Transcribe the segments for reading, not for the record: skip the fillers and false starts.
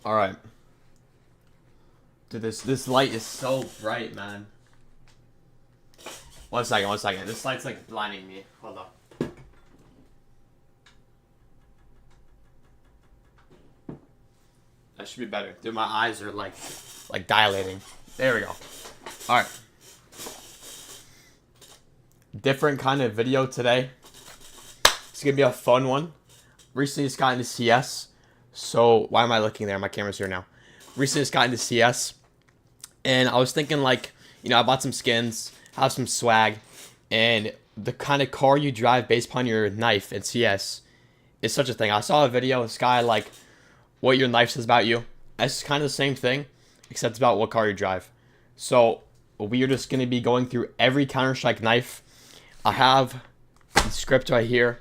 All right. Dude, this light is so bright, man. One second, one second. This light's like blinding me. Hold on. That should be better. Dude, my eyes are like dilating. There we go. All right. Different kind of video today. It's gonna be a fun one. Recently just got into CS. So why am I looking there? My camera's here now. Recently just got into CS. And I was thinking I bought some skins, have some swag, and the kind of car you drive based upon your knife in CS is such a thing. I saw a video of this guy what your knife says about you. It's kind of the same thing, except it's about what car you drive. So we are just going to be going through every Counter-Strike knife. I have the script right here.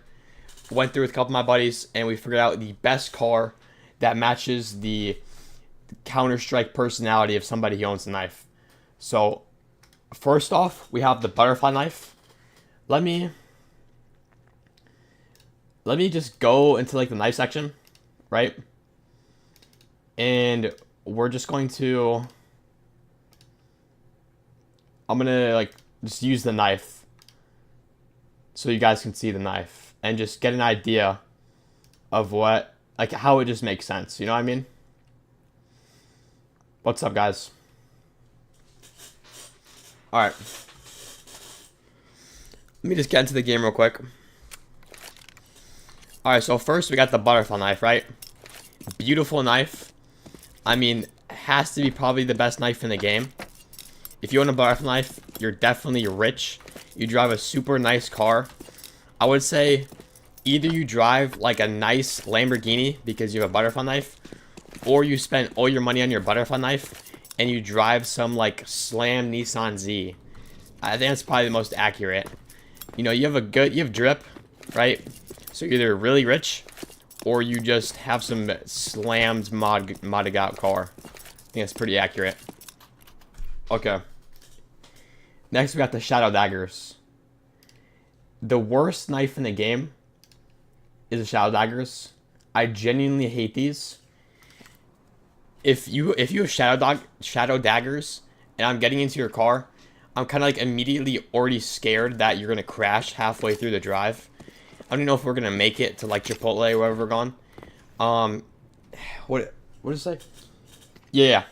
Went through with a couple of my buddies, and we figured out the best car that matches the Counter-Strike personality of somebody who owns a knife. So first off, we have the butterfly knife. Let me just go into the knife section, right? And we're just going to I'm gonna just use the knife so you guys can see the knife and just get an idea of how it just makes sense. You know what I mean? What's up, guys? All right. Let me just get into the game real quick. All right, so first we got the butterfly knife, right? Beautiful knife. I mean, has to be probably the best knife in the game. If you own a butterfly knife, you're definitely rich. You drive a super nice car. I would say either you drive a nice Lamborghini because you have a butterfly knife, or you spend all your money on your butterfly knife and you drive some Slam Nissan Z. I think that's probably the most accurate. You have drip, right? So you're either really rich or you just have some slammed modded out car. I think that's pretty accurate. Okay. Next we got the shadow daggers. The worst knife in the game is the shadow daggers. I genuinely hate these. If you have shadow daggers and I'm getting into your car, I'm kind of immediately already scared that you're gonna crash halfway through the drive. I don't even know if we're gonna make it to Chipotle or wherever we're going. What does it say? Yeah.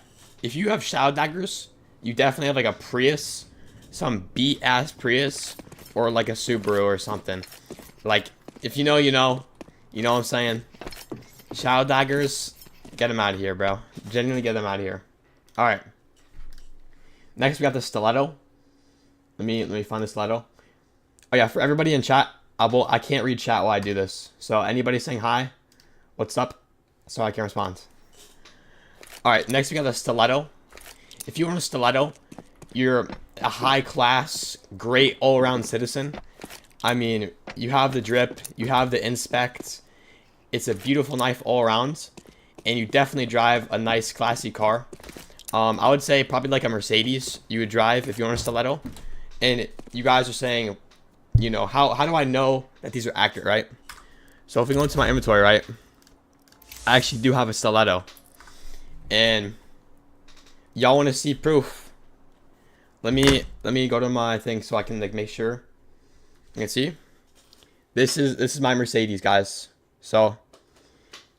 If you have shadow daggers, you definitely have a Prius, some beat ass Prius, or a Subaru or something. If you know, you know. You know what I'm saying? Shadow daggers, get them out of here, bro. Genuinely get them out of here. All right. Next, we got the stiletto. Let me find the stiletto. Oh yeah, for everybody in chat, I can't read chat while I do this. So anybody saying hi, what's up? So I can respond. All right, next we got the stiletto. If you own a stiletto, you're a high class, great all around citizen. I mean, you have the drip, you have the inspect. It's a beautiful knife all around, and you definitely drive a nice, classy car. I would say probably a Mercedes you would drive if you own a stiletto. And you guys are saying, how do I know that these are accurate, right? So if we go into my inventory, right, I actually do have a stiletto. And y'all want to see proof? Let me go to my thing so I can make sure. You can see. This is my Mercedes, guys. So,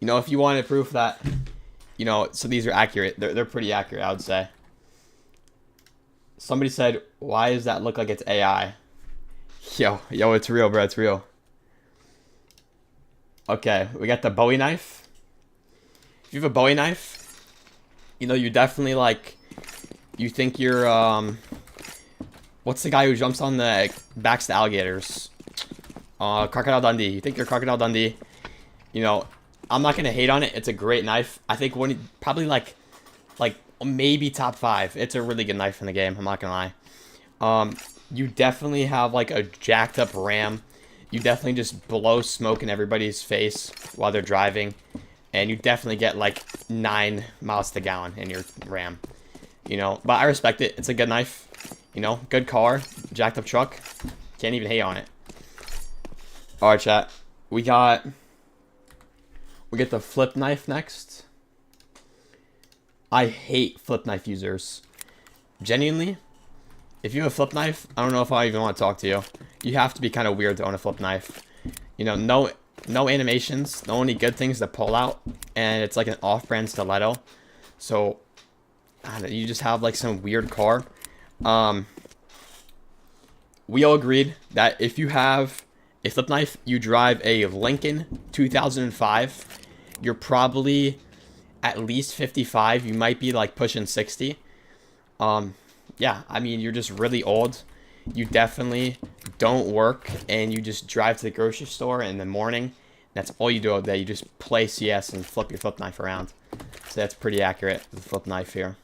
if you wanted proof that, so these are accurate. They're pretty accurate, I would say. Somebody said, why does that look like it's AI? Yo, it's real, bro. It's real. Okay, we got the Bowie knife. If you have a Bowie knife, you definitely you think you're, what's the guy who jumps on the backs of the alligators? Crocodile Dundee. You think you're Crocodile Dundee. I'm not going to hate on it. It's a great knife. I think probably maybe top 5. It's a really good knife in the game. I'm not going to lie. You definitely have a jacked up RAM. You definitely just blow smoke in everybody's face while they're driving. And you definitely get 9 miles to the gallon in your RAM. But I respect it. It's a good knife. Good car. Jacked up truck. Can't even hate on it. Alright, chat. We get the flip knife next. I hate flip knife users. Genuinely, if you have a flip knife, I don't know if I even want to talk to you. You have to be kind of weird to own a flip knife. You know, no animations, no only good things to pull out, and it's like an off-brand stiletto. So, I don't know, you just have like some weird car. We all agreed that if you have a flip knife, you drive a Lincoln 2005, you're probably at least 55. You might be like pushing 60. Yeah, I mean, you're just really old. You definitely don't work, and you just drive to the grocery store in the morning. That's all you do all day. You just play CS and flip your flip knife around. So that's pretty accurate, the flip knife here.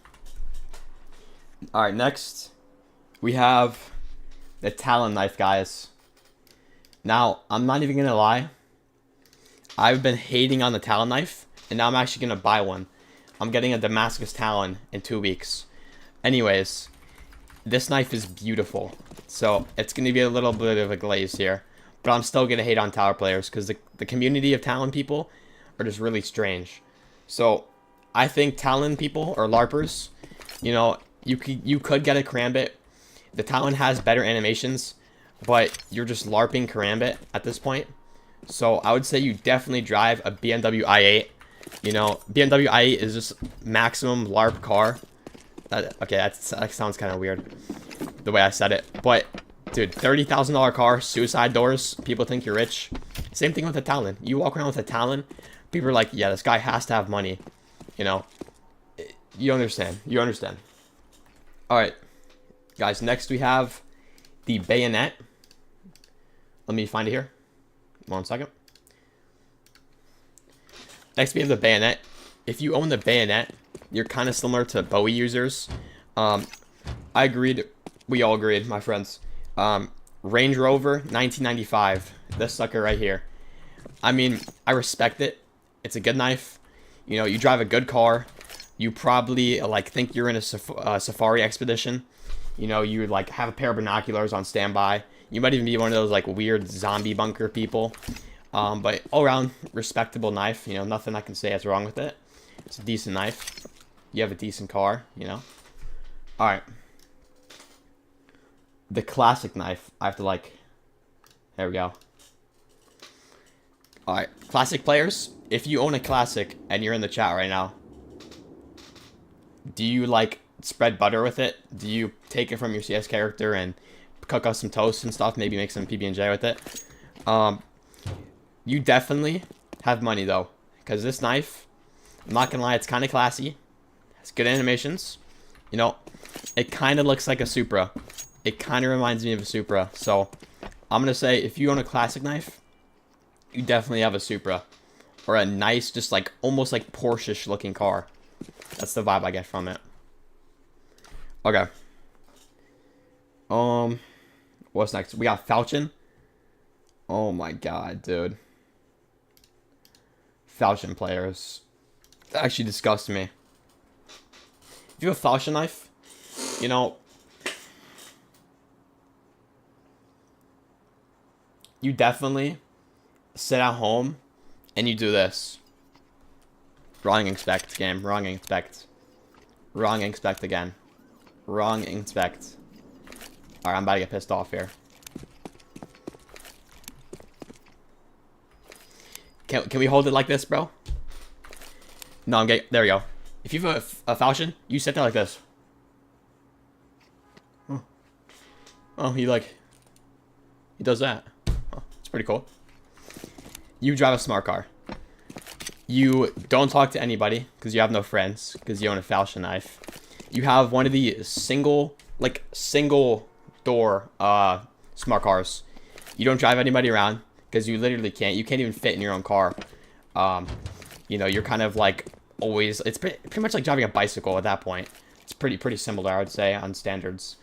All right, next we have the Talon knife, guys. Now, I'm not even going to lie. I've been hating on the Talon knife, and now I'm actually going to buy one. I'm getting a Damascus Talon in 2 weeks. Anyways, this knife is beautiful. So, it's going to be a little bit of a glaze here. But I'm still going to hate on Tower players because the community of Talon people are just really strange. So, I think Talon people, or LARPers, you know, you could get a Karambit. The Talon has better animations, but you're just LARPing Karambit at this point. So I would say you definitely drive a BMW i8. You know, BMW i8 is just maximum LARP car. Okay, that sounds kind of weird, the way I said it. But, dude, $30,000 car, suicide doors, people think you're rich. Same thing with the Talon. You walk around with a Talon, people are like, yeah, this guy has to have money. You know, you understand. You understand. Alright, guys, next we have the Bayonet. Let me find it here. 1 second. Next we have the Bayonet. If you own the Bayonet, you're kind of similar to Bowie users. I agreed. We all agreed, my friends. Range Rover 1995. This sucker right here. I mean, I respect it. It's a good knife. You know, you drive a good car. You probably like think you're in a safari expedition. You know, you would like have a pair of binoculars on standby. You might even be one of those like weird zombie bunker people. But all around respectable knife. You know, nothing I can say is wrong with it. It's a decent knife. You have a decent car, you know. All right. The classic knife. I have to like. There we go. All right, classic players. If you own a classic and you're in the chat right now, do you like spread butter with it? Do you take it from your CS character and cook up some toast and stuff? Maybe make some PB&J with it. You definitely have money though, because this knife, I'm not gonna lie, it's kind of classy. It's good animations. You know, it kind of looks like a Supra. It kind of reminds me of a Supra. So I'm gonna say if you own a classic knife, you definitely have a Supra or a nice, just like almost like Porsche-ish looking car. That's the vibe I get from it. Okay. What's next? We got Falchion. Oh my god, dude. Falchion players. That actually disgusts me. If you have a Falchion knife, you know, you definitely sit at home and you do this. Wrong inspect game. Wrong inspect. Wrong inspect again. Wrong inspect. Alright, I'm about to get pissed off here. Can we hold it like this, bro? No, I'm getting... There we go. If you have a Falchion, you sit there like this. Oh, he does that. Oh, it's pretty cool. You drive a smart car. You don't talk to anybody because you have no friends because you own a Falchion knife. You have one of the single door smart cars. You don't drive anybody around because you literally can't. You can't even fit in your own car. You know, you're kind of like always. It's pretty much like driving a bicycle at that point. It's pretty similar, I would say, on standards.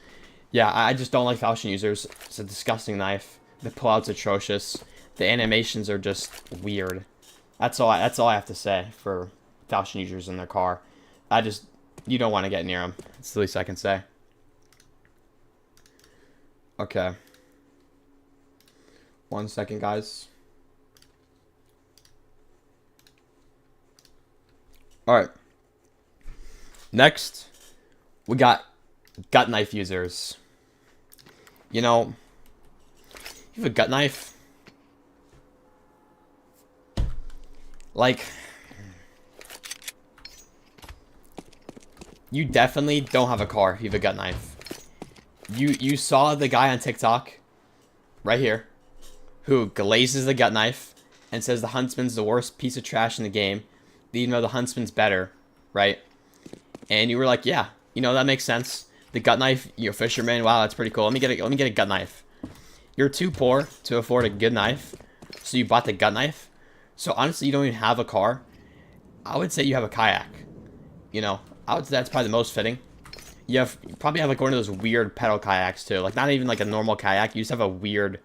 Yeah, I just don't like Falchion users. It's a disgusting knife. The pullout's atrocious. The animations are just weird. That's all I have to say for Falchion users in their car. You don't want to get near them. That's the least I can say. Okay. 1 second, guys. Alright. Next, we got gut knife users. You know, you have a gut knife. Like, you definitely don't have a car if you have a gut knife. You saw the guy on TikTok, right here, who glazes the gut knife and says the Huntsman's the worst piece of trash in the game, even though the Huntsman's better, right? And you were like, yeah, that makes sense. The gut knife, fisherman, wow, that's pretty cool. Let me get a gut knife. You're too poor to afford a good knife, so you bought the gut knife. So honestly, you don't even have a car. I would say you have a kayak. I would say that's probably the most fitting. You probably have like one of those weird pedal kayaks too. Like not even like a normal kayak. You just have a weird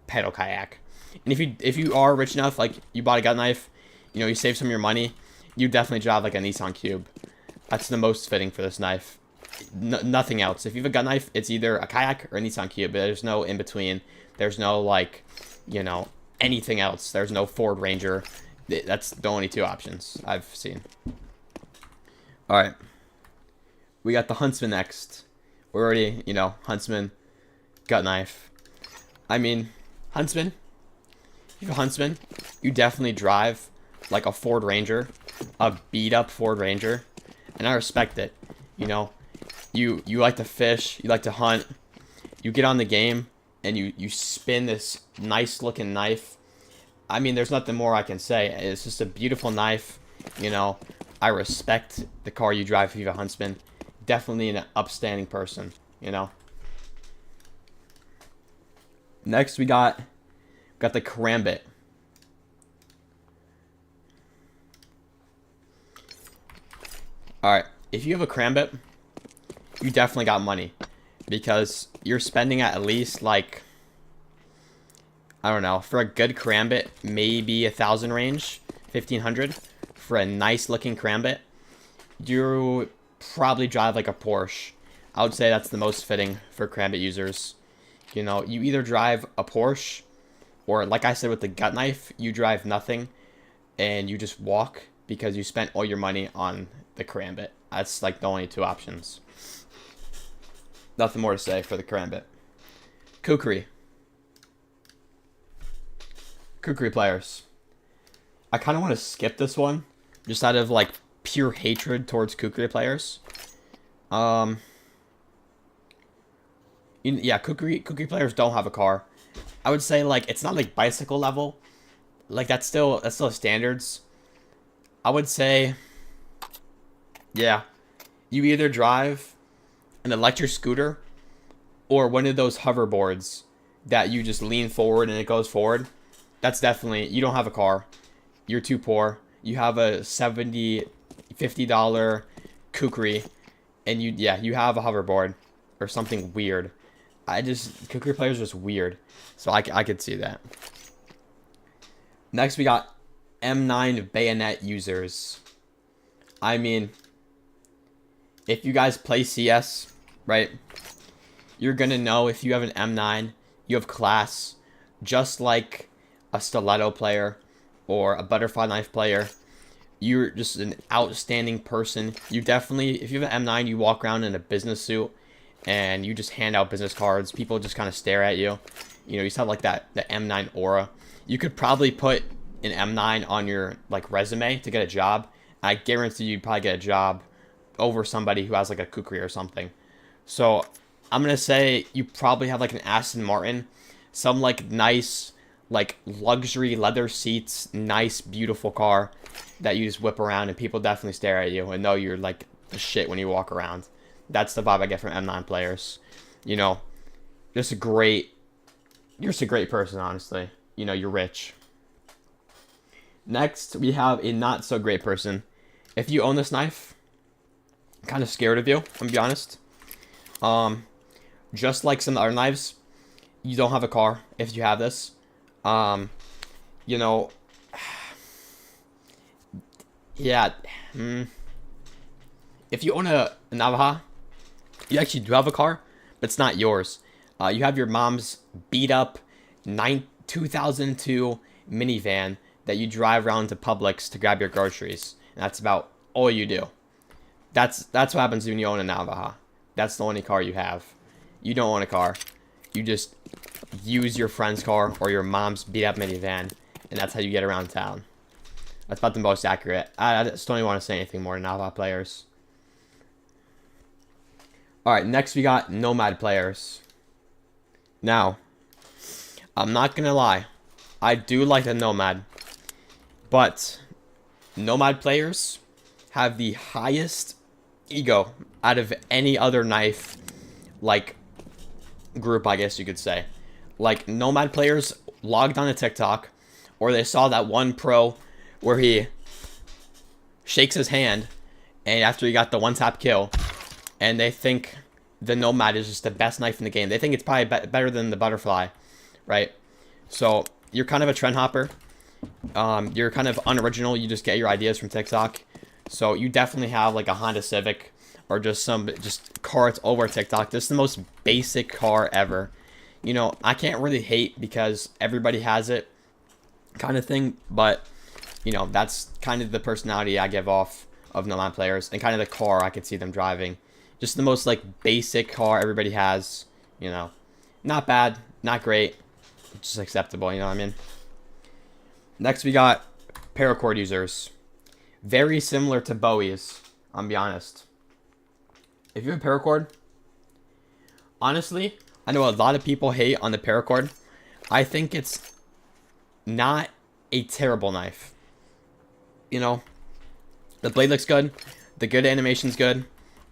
pedal kayak. And if you are rich enough, like you bought a gut knife, you save some of your money, you definitely drive like a Nissan Cube. That's the most fitting for this knife. Nothing else. If you have a gut knife, it's either a kayak or a Nissan Cube. There's no in between. There's no like, anything else. There's no Ford Ranger. That's the only two options I've seen. All right. We got the Huntsman next. We're already, Huntsman, gut knife. I mean, Huntsman. If you have a Huntsman, you definitely drive like a Ford Ranger, a beat up Ford Ranger, and I respect it. You like to fish, you like to hunt, you get on the game, and you spin this nice looking knife. I mean, there's nothing more I can say. It's just a beautiful knife. I respect the car you drive if you have a Huntsman. Definitely an upstanding person. Next, we got the Karambit. All right, if you have a Karambit, you definitely got money because you're spending at least like, I don't know, for a good Karambit, maybe 1,000 range, 1,500 for a nice looking Karambit. You probably drive like a Porsche. I would say that's the most fitting for Karambit users. You either drive a Porsche or, like I said with the gut knife, you drive nothing and you just walk because you spent all your money on the Karambit. That's like the only two options. Nothing more to say for the Karambit. Kukri. Kukri players. I kind of want to skip this one just out of like pure hatred towards Kukri players. Yeah, Kukri players don't have a car. I would say like it's not like bicycle level. Like that's still standards. I would say, yeah, you either drive an electric scooter or one of those hoverboards that you just lean forward and it goes forward. That's definitely, you don't have a car. You're too poor. You have a $50 Kukri and you have a hoverboard or something weird. Kukri players are just weird. So I could see that. Next we got M9 bayonet users. I mean, if you guys play CS, right, you're gonna know if you have an M9, you have class, just like a stiletto player or a butterfly knife player. You're just an outstanding person. You definitely, if you have an M9, you walk around in a business suit and you just hand out business cards. People just kind of stare at you. You just have like the M9 aura. You could probably put an M9 on your like resume to get a job. I guarantee you'd probably get a job over somebody who has like a Kukri or something. So I'm gonna say you probably have like an Aston Martin, some like nice like luxury leather seats, nice beautiful car that you just whip around and people definitely stare at you and know you're like the shit when you walk around. That's the vibe I get from M9 players. Just a great person, honestly. You're rich. Next, we have a not so great person. If you own this knife, I'm kind of scared of you, I'm gonna be honest. Just like some other knives, you don't have a car if you have this. Yeah. If you own a Navaja, you actually do have a car, but it's not yours. You have your mom's beat up 2002 minivan that you drive around to Publix to grab your groceries. And that's about all you do. That's what happens when you own a Navaja. That's the only car you have. You don't own a car. You just use your friend's car or your mom's beat-up minivan, and that's how you get around town. That's about the most accurate. I just don't even want to say anything more to Navaja players. Alright, next we got Nomad players. Now, I'm not gonna lie. I do like the Nomad. But Nomad players have the highest ego out of any other knife, like, group, I guess you could say. Like, Nomad players logged on to TikTok, or they saw that one pro where he shakes his hand, and after he got the one-tap kill, and they think the Nomad is just the best knife in the game. They think it's probably better than the Butterfly, right? So, you're kind of a trend hopper. You're kind of unoriginal. You just get your ideas from TikTok. So, you definitely have, like, a Honda Civic, or just car that's over TikTok. This is the most basic car ever. You know, I can't really hate because everybody has it kind of thing, but, you know, that's kind of the personality I give off of Nomad players, and kind of the car I could see them driving. Just the most, like, basic car everybody has, you know. Not bad, not great, just acceptable, you know what I mean? Next, we got paracord users. Very similar to Bowie's, I'll be honest. If you have paracord, honestly, I know a lot of people hate on the paracord. I think it's not a terrible knife. You know, the blade looks good, the good animation's good.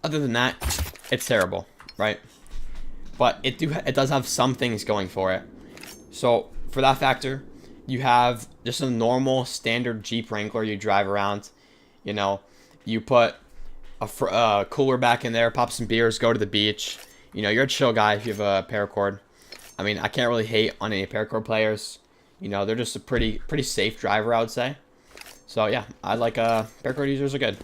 Other than that, it's terrible, right? But it does have some things going for it. So for that factor, you have just a normal standard Jeep Wrangler you drive around. You know, you put a cooler back in there, pop some beers, go to the beach. You know, you're a chill guy if you have a paracord. I mean, I can't really hate on any paracord players. You know, they're just a pretty safe driver, I would say. So yeah, I like paracord users are good.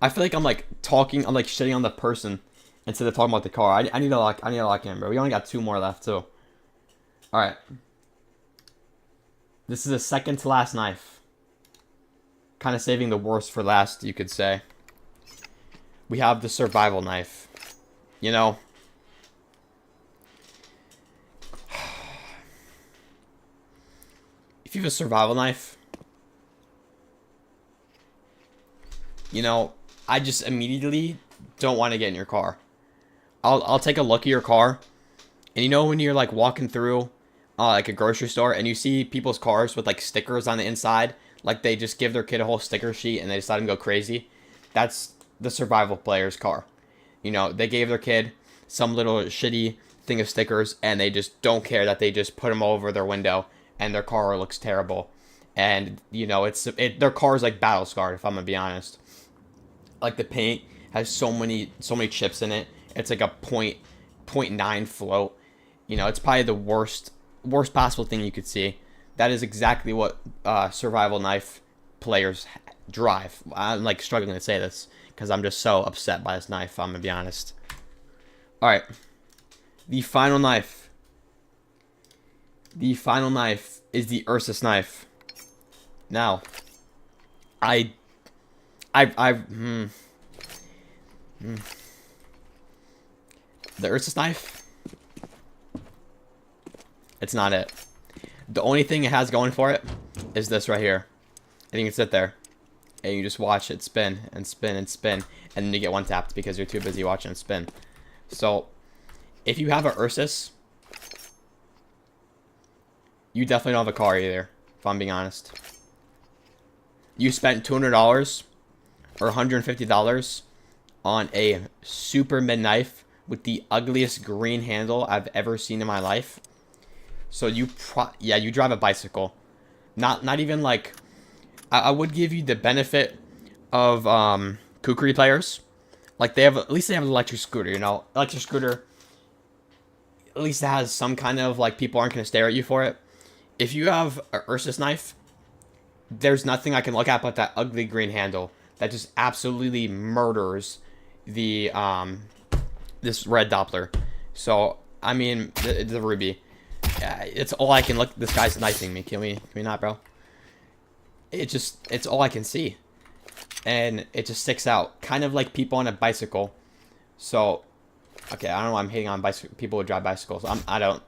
I feel like I'm like shitting on the person instead of talking about the car. I need to lock in, bro. We only got 2 more left too. All right. This is a second to last knife. Kind of saving the worst for last, you could say. We have the survival knife. You know, if you have a survival knife, you know, I just immediately don't want to get in your car. I'll take a look at your car, and you know when you're like walking through like a grocery store and you see people's cars with like stickers on the inside, like they just give their kid a whole sticker sheet and they just let him go crazy. That's the survival player's car. You know, they gave their kid some little shitty thing of stickers and they just don't care that they just put them over their window and their car looks terrible. And you know, their car is like battle scarred, if I'm gonna be honest. Like the paint has so many chips in it. It's like a 0.9 float. You know, it's probably the worst possible thing you could see. That is exactly what survival knife players drive. I'm like struggling to say this because I'm just so upset by this knife, I'm gonna be honest. Alright. The final knife. The final knife is the Ursus knife. Now, the Ursus knife, it's not it. The only thing it has going for it is this right here. And you can sit there and you just watch it spin and spin and spin, and then you get one tapped because you're too busy watching it spin. So if you have a Ursus, you definitely don't have a car either, if I'm being honest. You spent $200 or $150 on a super mid knife with the ugliest green handle I've ever seen in my life. So you drive a bicycle. Not even like, I would give you the benefit of kukri players. Like at least they have an electric scooter, you know. Electric scooter, at least it has some kind of like, people aren't gonna stare at you for it. If you have a Ursus knife, there's nothing I can look at but that ugly green handle that just absolutely murders the this red Doppler. So I mean the Ruby. It's all I can look. This guy's knifing me. Can we not, bro? It's all I can see. and it just sticks out, kind of like people on a bicycle. So, okay, I don't know why I'm hating on people who drive bicycles. I don't.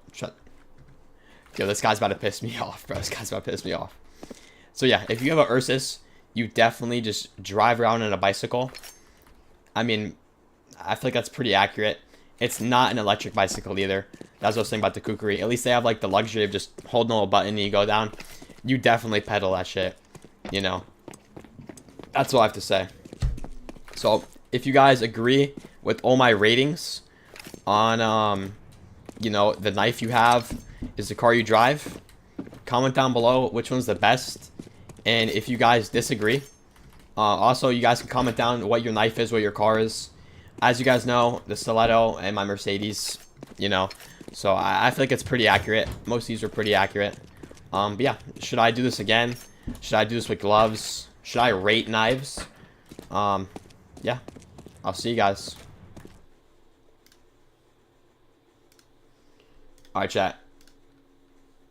Yo, this guy's about to piss me off, bro. This guy's about to piss me off. So yeah, if you have a Ursus, you definitely just drive around on a bicycle. I mean, I feel like that's pretty accurate. It's not an electric bicycle either. That's what I was saying about the Kukri. At least they have like the luxury of just holding a little button and you go down. You definitely pedal that shit, you know. That's all I have to say. So if you guys agree with all my ratings on, you know, the knife you have is the car you drive, comment down below which one's the best. And if you guys disagree, also you guys can comment down what your knife is, what your car is. As you guys know, the Stiletto and my Mercedes, you know. So I feel like it's pretty accurate. Most of these are pretty accurate. But yeah, should I do this again? Should I do this with gloves? Should I rate knives? Yeah, I'll see you guys. Alright, chat.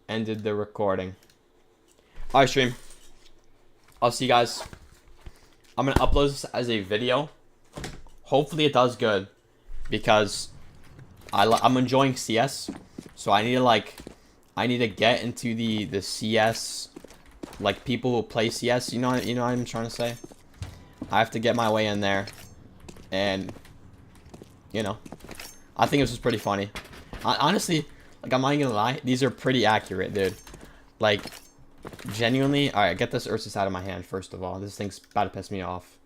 Ended the recording. Alright, stream. I'll see you guys. I'm going to upload this as a video. Hopefully it does good. Because I'm enjoying CS. So I need to get into the CS, like people who play CS, you know what I'm trying to say? I have to get my way in there. And, you know, I think this was pretty funny. Honestly, like, I'm not even gonna lie, these are pretty accurate, dude. Like, genuinely. Alright, get this Ursus out of my hand, first of all. This thing's about to piss me off.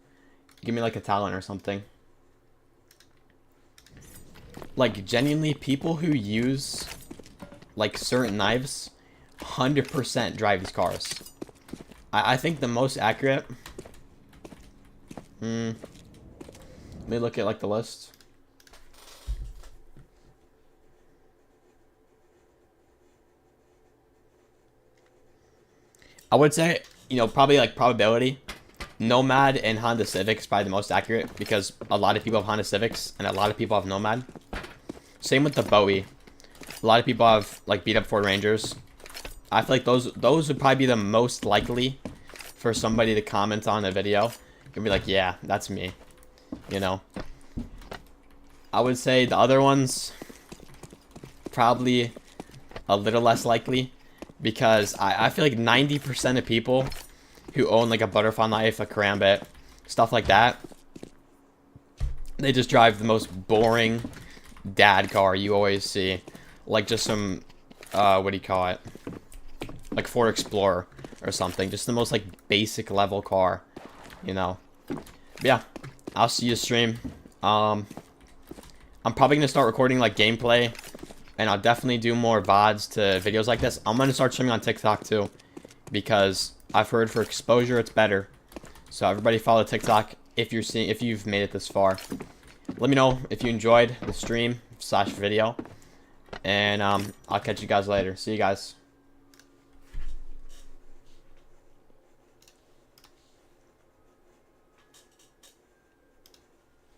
Give me, like, a talent or something. Like, genuinely, people who use, like, certain knives 100% drive these cars. I think the most accurate... Let me look at, like, the list. I would say, you know, probably, like, probability. Nomad and Honda Civic is probably the most accurate because a lot of people have Honda Civics and a lot of people have Nomad. Same with the Bowie. A lot of people have, like, beat up Ford Rangers. I feel like those would probably be the most likely for somebody to comment on a video and be like, yeah, that's me. You know? I would say the other ones, probably a little less likely. Because I feel like 90% of people who own, like, a butterfly knife, a karambit, stuff like that, they just drive the most boring dad car you always see. Like, just some, what do you call it? Like, Ford Explorer or something. Just the most, like, basic level car, you know? But yeah, I'll see you stream. I'm probably going to start recording, like, gameplay. And I'll definitely do more VODs to videos like this. I'm going to start streaming on TikTok too. Because I've heard for exposure it's better. So everybody follow TikTok if you've made it this far. Let me know if you enjoyed the stream / video. And I'll catch you guys later. See you guys.